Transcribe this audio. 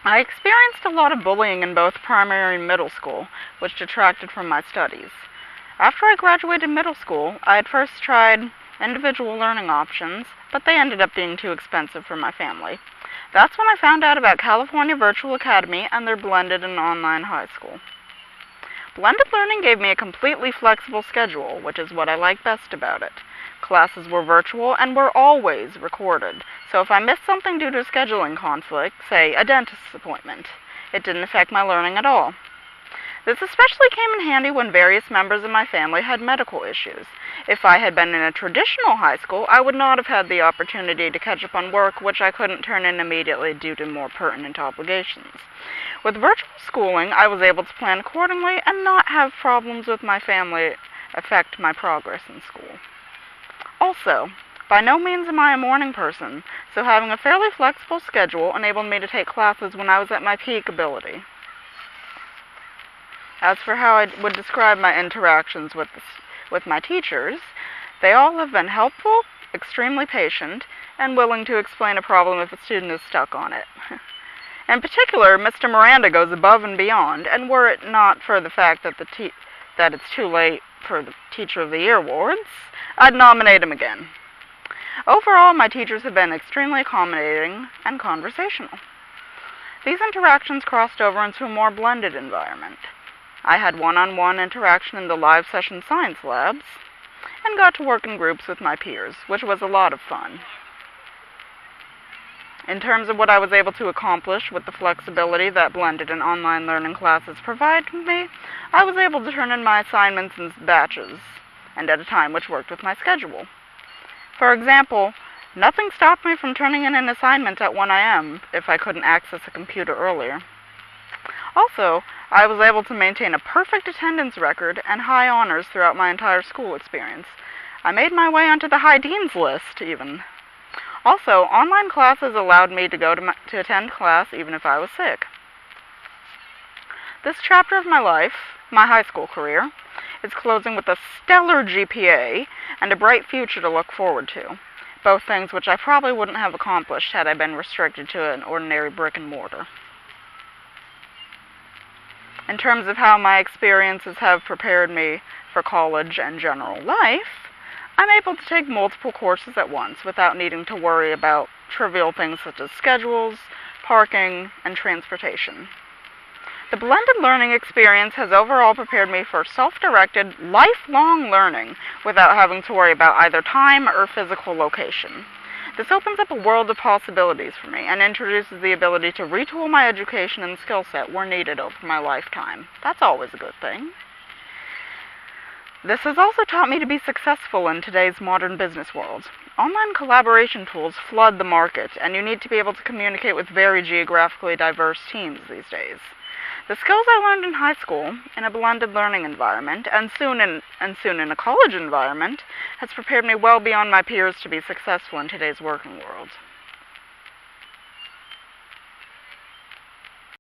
I experienced a lot of bullying in both primary and middle school, which detracted from my studies. After I graduated middle school, I had first tried individual learning options, but they ended up being too expensive for my family. That's when I found out about California Virtual Academy and their blended and online high school. Blended learning gave me a completely flexible schedule, which is what I like best about it. Classes were virtual and were always recorded, so if I missed something due to a scheduling conflict, say a dentist's appointment, it didn't affect my learning at all. This especially came in handy when various members of my family had medical issues. If I had been in a traditional high school, I would not have had the opportunity to catch up on work, which I couldn't turn in immediately due to more pertinent obligations. With virtual schooling, I was able to plan accordingly and not have problems with my family affect my progress in school. Also, by no means am I a morning person, so having a fairly flexible schedule enabled me to take classes when I was at my peak ability. As for how I would describe my interactions with my teachers, they all have been helpful, extremely patient, and willing to explain a problem if a student is stuck on it. In particular, Mr. Miranda goes above and beyond, and were it not for the fact that it's too late for the Teacher of the Year awards, I'd nominate him again. Overall, my teachers have been extremely accommodating and conversational. These interactions crossed over into a more blended environment. I had one-on-one interaction in the live session science labs, and got to work in groups with my peers, which was a lot of fun. In terms of what I was able to accomplish with the flexibility that blended and online learning classes provided me, I was able to turn in my assignments in batches, and at a time which worked with my schedule. For example, nothing stopped me from turning in an assignment at 1 a.m. if I couldn't access a computer earlier. Also, I was able to maintain a perfect attendance record and high honors throughout my entire school experience. I made my way onto the high dean's list, even. Also, online classes allowed me to attend class even if I was sick. This chapter of my life, my high school career, is closing with a stellar GPA and a bright future to look forward to, both things which I probably wouldn't have accomplished had I been restricted to an ordinary brick and mortar. In terms of how my experiences have prepared me for college and general life, I'm able to take multiple courses at once without needing to worry about trivial things such as schedules, parking, and transportation. The blended learning experience has overall prepared me for self-directed, lifelong learning without having to worry about either time or physical location. This opens up a world of possibilities for me and introduces the ability to retool my education and skill set where needed over my lifetime. That's always a good thing. This has also taught me to be successful in today's modern business world. Online collaboration tools flood the market, and you need to be able to communicate with very geographically diverse teams these days. The skills I learned in high school, in a blended learning environment, and soon in a college environment, has prepared me well beyond my peers to be successful in today's working world.